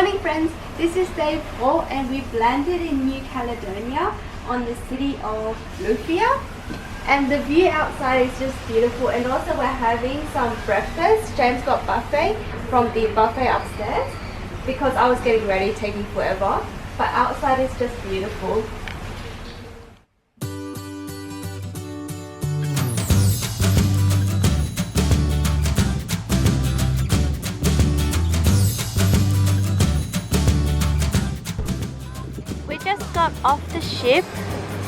Morning friends, this is day 4 and we landed in New Caledonia on the city of Noumea, and the view outside is just beautiful. And also we're having some breakfast. James got buffet from the buffet upstairs because I was getting ready, taking forever, but outside is just beautiful. Got off the ship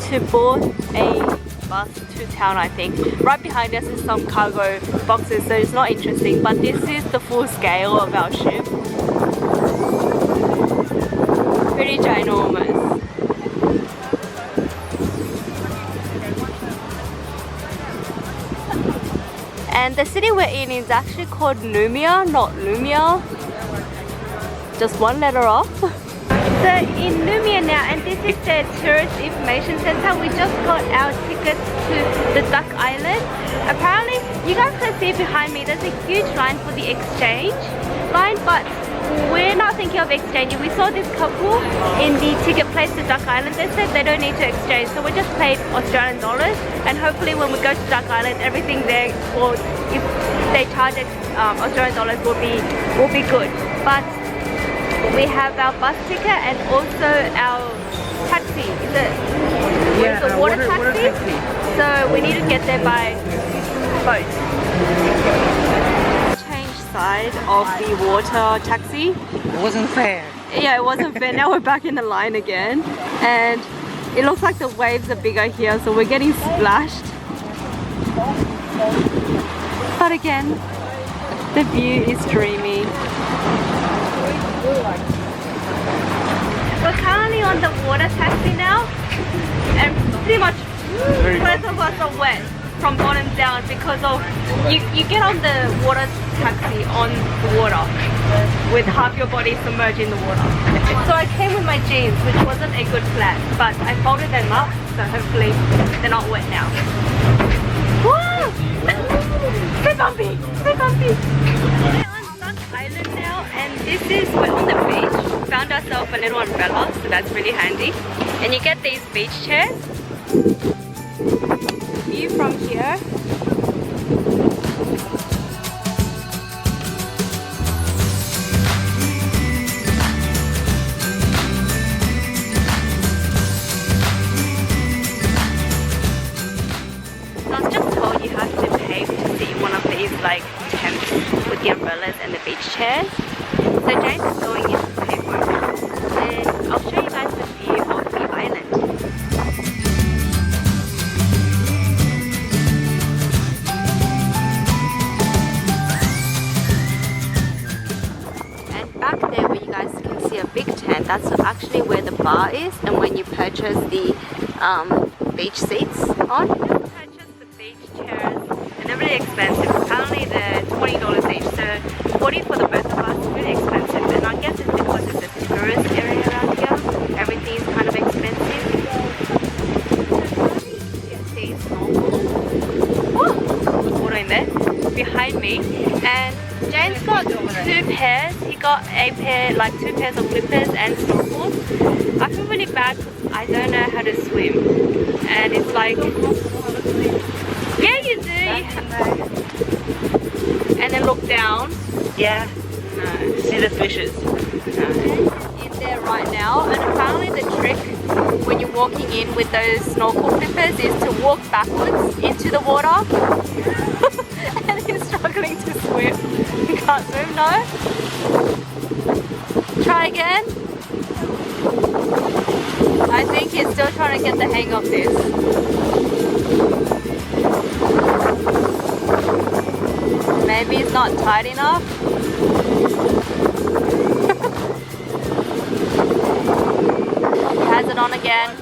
to board a bus to town, I think. Right behind us is some cargo boxes, so it's not interesting, but this is the full scale of our ship. Pretty ginormous. And the city we're in is actually called Noumea, not Noumea. Just one letter off. So in Noumea now, and this is the tourist information center. We just got our tickets to the Duck Island. Apparently, you guys can see behind me, there's a huge line for the exchange line, but we're not thinking of exchanging. We saw this couple in the ticket place to Duck Island. They said they don't need to exchange, so we just paid Australian dollars, and hopefully when we go to Duck Island, everything there, or if they charge Australian dollars, will be good. But we have our bus ticket and also our taxi. Is it? Yeah, the water taxi? So we need to get there by boat. Change side of the water taxi. It wasn't fair. Yeah, it wasn't fair. Now we're back in the line again, and it looks like the waves are bigger here, so we're getting splashed. But again, the view is dreamy. We're currently on the water taxi now, and pretty much both of us are wet from bottom down because of you get on the water taxi on the water with half your body submerged in the water. So I came with my jeans, which wasn't a good plan, but I folded them up, so hopefully they're not wet now. Woo! So bumpy! So bumpy! Island now, and this is, we're on the beach. Found ourselves a little umbrella, so that's really handy. And you get these beach chairs. View from here. So I was just told you have to pay to see one of these like tents with the umbrellas and the beach chairs. So James is going in to pay for it, and I'll show you guys the view of the island. And back there where you guys can see a big tent, that's actually where the bar is, and when you purchase the beach seats on. Purchase the beach chairs, and they're really expensive. Apparently they're $20 each, so $40 for the both of us. Really expensive, and I guess it's because it's a tourist area around here. Everything is kind of expensive. You can see snorkel. Oh, water in there behind me, and James got 2 pairs. He got a pair, like 2 pairs of flippers and snorkels. I feel really bad because I don't know how to swim, and it's like, yeah, you do. And then look down. Yeah. No. See the fishes. No. In there right now, and apparently the trick when you're walking in with those snorkel flippers is to walk backwards into the water. And he's struggling to swim. He can't swim, no? Try again. I think he's still trying to get the hang of this. Maybe it's not tight enough. He has it on again.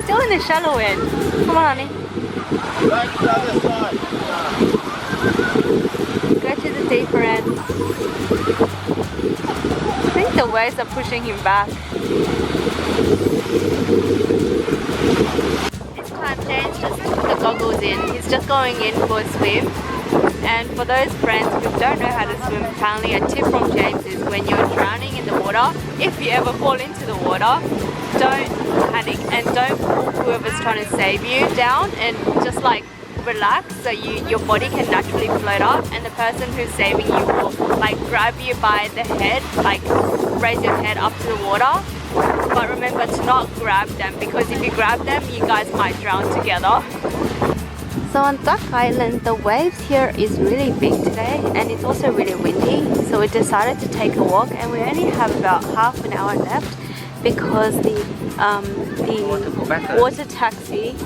Still in the shallow end. Come on, honey. Go to the deeper end. I think the waves are pushing him back. This time James goes in. He's just going in for a swim. And for those friends who don't know how to swim, apparently a tip from James is when you're drowning in the water, if you ever fall into the water, don't panic and don't pull whoever's trying to save you down, and just like relax so your body can naturally float up, and the person who's saving you will like grab you by the head, like raise your head up to the water. But remember to not grab them, because if you grab them, you guys might drown together. So on Duck Island, the waves here is really big today, and it's also really windy. So we decided to take a walk, and we only have about half an hour left because the water taxi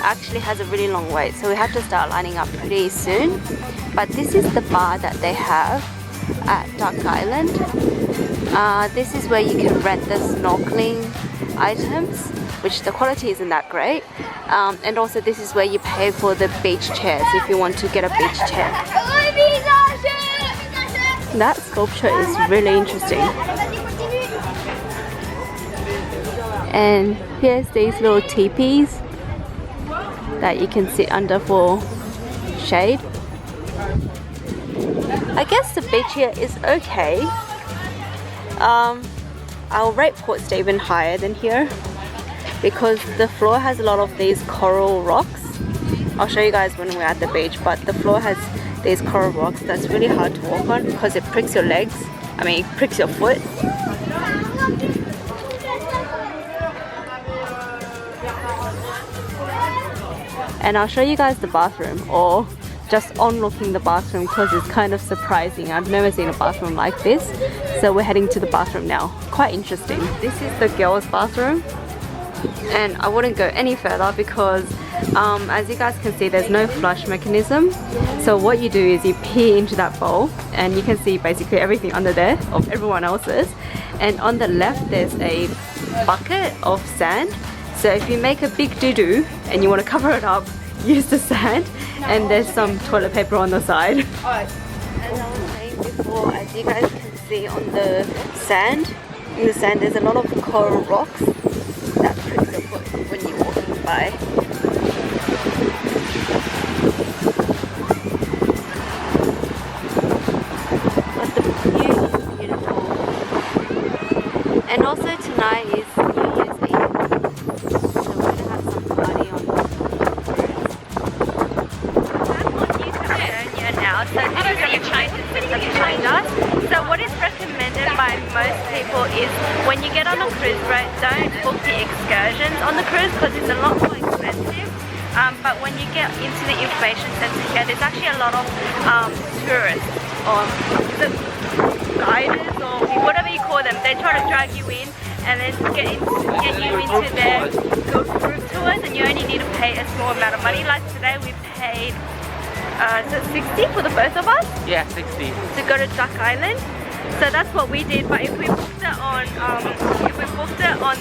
actually has a really long wait. So we have to start lining up pretty soon. But this is the bar that they have at Duck Island. This is where you can rent the snorkeling items, which the quality isn't that great. And also this is where you pay for the beach chairs if you want to get a beach chair. That sculpture is really interesting. And here's these little teepees that you can sit under for shade. I guess the beach here is okay. I'll rate Port Stephens higher than here because the floor has a lot of these coral rocks. I'll show you guys when we're at the beach, but the floor has these coral rocks that's really hard to walk on because it pricks your legs. I mean, it pricks your foot. And I'll show you guys the bathroom, or just on looking the bathroom, because it's kind of surprising. I've never seen a bathroom like this. So we're heading to the bathroom now. Quite interesting. This is the girls' bathroom, and I wouldn't go any further because as you guys can see, there's no flush mechanism. So what you do is you pee into that bowl, and you can see basically everything under there of everyone else's. And on the left there's a bucket of sand. So if you make a big doo-doo and you want to cover it up, use the sand, and there's some toilet paper on the side. As I was saying before, as you guys can see on the sand, in the sand there's a lot of coral rocks that pricks your foot when you're walking by. But the view is beautiful. And also tonight is New Year's Eve. So we're going to have some party on the cruise. I'm on New Caledonia now, so this is the United States behind us. So what is recommended by most people is when you get on a cruise boat, don't book the excursions on the cruise because it's a lot more expensive. But when you get into the information center here, there's actually a lot of tourists or guiders or whatever you call them. They try to drag you in and then get you into their group tours, and you only need to pay a small amount of money. Like today we paid so 60 for the both of us? Yeah, 60. To go to Duck Island. So that's what we did, but if we booked it on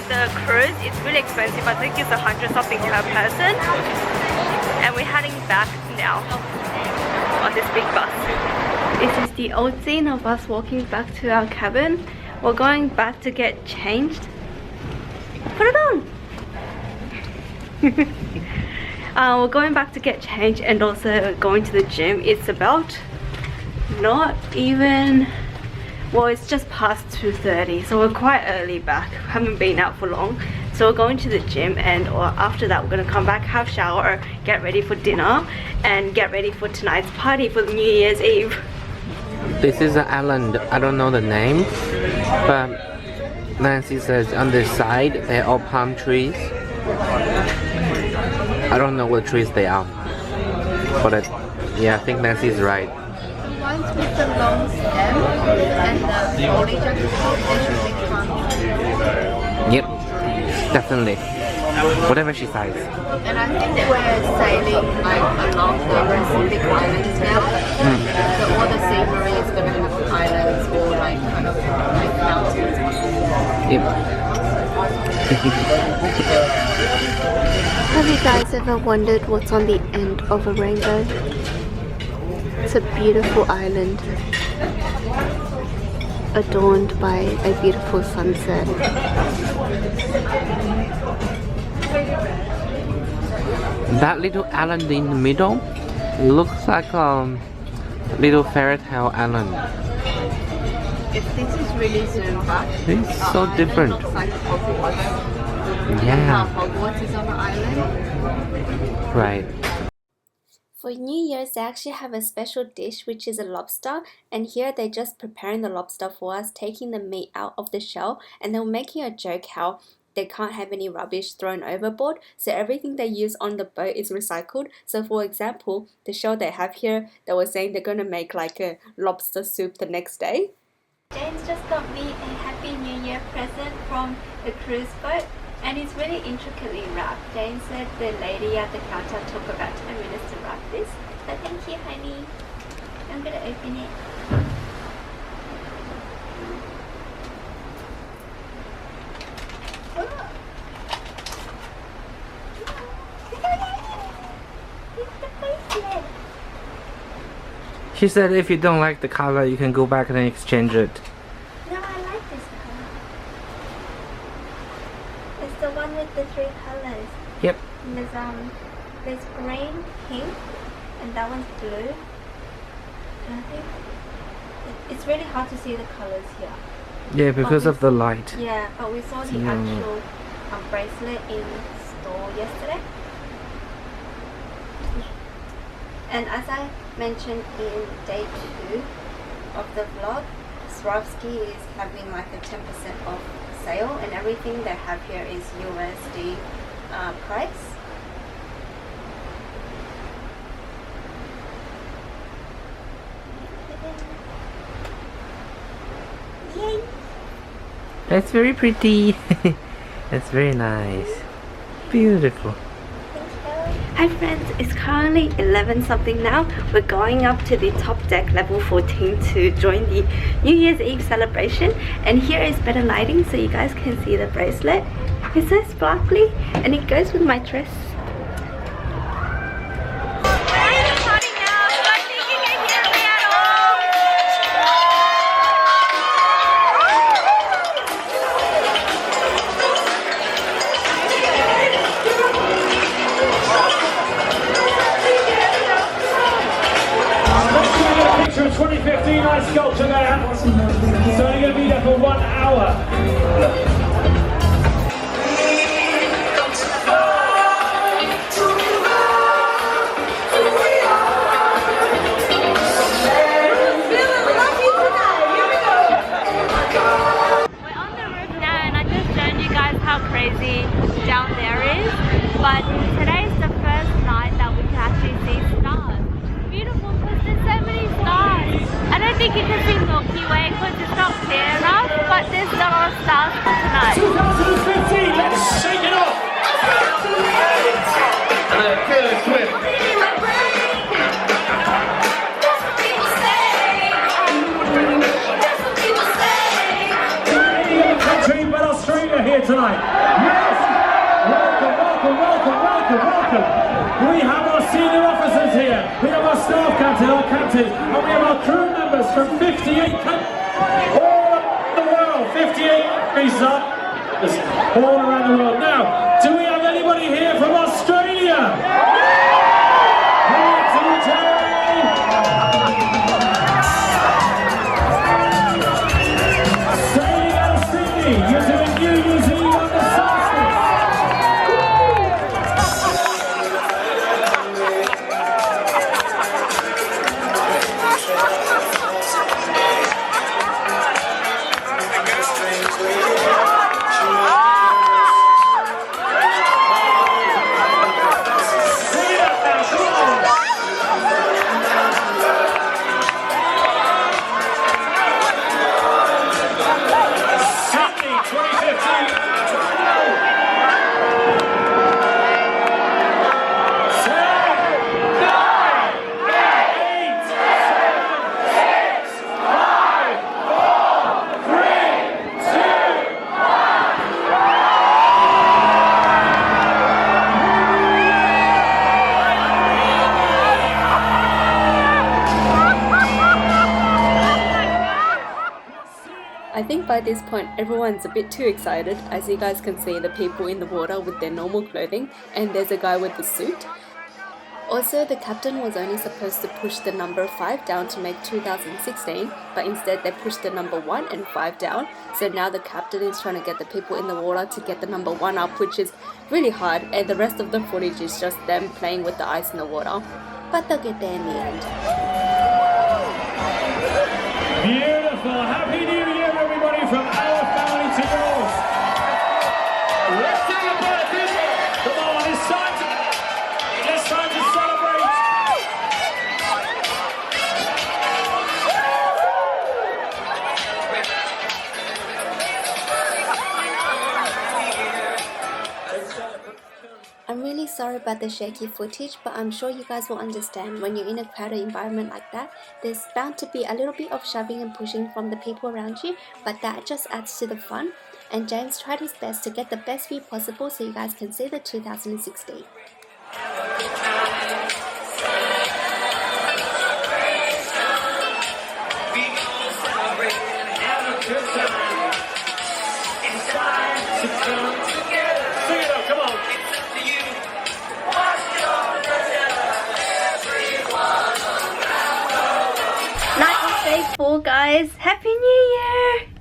the cruise, it's really expensive. I think it's 100 something per person. And we're heading back now on this big bus. This is the old scene of us walking back to our cabin. We're going back to get changed. Put it on! We're going back to get changed and also going to the gym. It's about not even, well, it's just past 2:30, so we're quite early back. Haven't been out for long. So we're going to the gym, and after that we're going to come back, have shower, get ready for dinner, and get ready for tonight's party for New Year's Eve. This is an island. I don't know the name, but Nancy says on this side they're all palm trees. I don't know what trees they are, but yeah, I think Nancy's right. The ones with the long stem and the foliage at the top, they should be palm trees. Yep, definitely. Whatever she says. And I think we're sailing like along the Pacific Islands now. So all the scenery is going to have islands or like kind of like mountains. Yep. Have you guys ever wondered what's on the end of a rainbow? It's a beautiful island adorned by a beautiful sunset. That little island in the middle looks like little fairy tale island. If this is really zoomed back, It's so island different. looks like Hogwarts. Yeah. Hogwarts is on the island. Right. For New Year's, they actually have a special dish which is a lobster, and here they're just preparing the lobster for us, taking the meat out of the shell, and they're making a joke how they can't have any rubbish thrown overboard, so everything they use on the boat is recycled. So for example, the shell they have here, they were saying they're gonna make like a lobster soup the next day. James just got me a Happy New Year present from the cruise boat, and it's really intricately wrapped. James said the lady at the counter took about 10 minutes to wrap this. So thank you, honey. I'm gonna open it. She said if you don't like the color, you can go back and exchange it. No, I like this color. It's the one with the 3 colors. Yep. And there's green, pink, and that one's blue. And I think it's really hard to see the colors here. Yeah, because of the light. Yeah, but we saw the actual bracelet in store yesterday. And as I mentioned in day 2 of the vlog, Swarovski is having like a 10% off sale, and everything they have here is USD price. Yay! That's very pretty. That's very nice. Beautiful. Hi friends, it's currently 11 something now. We're going up to the top deck level 14 to join the New Year's Eve celebration, and here is better lighting so you guys can see the bracelet. It's so sparkly and it goes with my dress. Picture of 2015 ice sculpture there. It's only going to be there for 1 hour. We're on the roof now, and I just showed you guys how crazy down there is. But today's the first night that we can actually see stars. Beautiful because there's so many stars. I don't think you can see Milky Way because it's not clear enough, but there's a lot of stars for tonight. 2015, let's shake it off! Taylor Swift. Country, but Australia here tonight. Yes! Welcome, welcome, welcome, welcome, welcome. We have our senior officers here. We have our staff captain, our captains, and we have our crew members from 58 countries all around the world. 58 countries all around the world. Now, do we have anybody here from Australia? Here to the sailing out of Sydney, you're doing New Zealand on the solstice. think by this point everyone's a bit too excited. As you guys can see, the people in the water with their normal clothing, and there's a guy with the suit. Also, the captain was only supposed to push the number 5 down to make 2016, but instead they pushed the number 1 and 5 down. So now the captain is trying to get the people in the water to get the number 1 up, which is really hard, and the rest of the footage is just them playing with the ice in the water. But they'll get there in the end. Beautiful. Happy New Year, everybody, from our family to yours. Let's celebrate, people. Come on, it's time to celebrate. I'm really sorry about the shaky footage, but I'm sure you guys will understand when you're in a crowded environment like that. There's bound to be a little bit of shoving and pushing from the people around you, but that just adds to the fun. And James tried his best to get the best view possible so you guys can see the 2016. Night of day 4, guys. Happy New Year!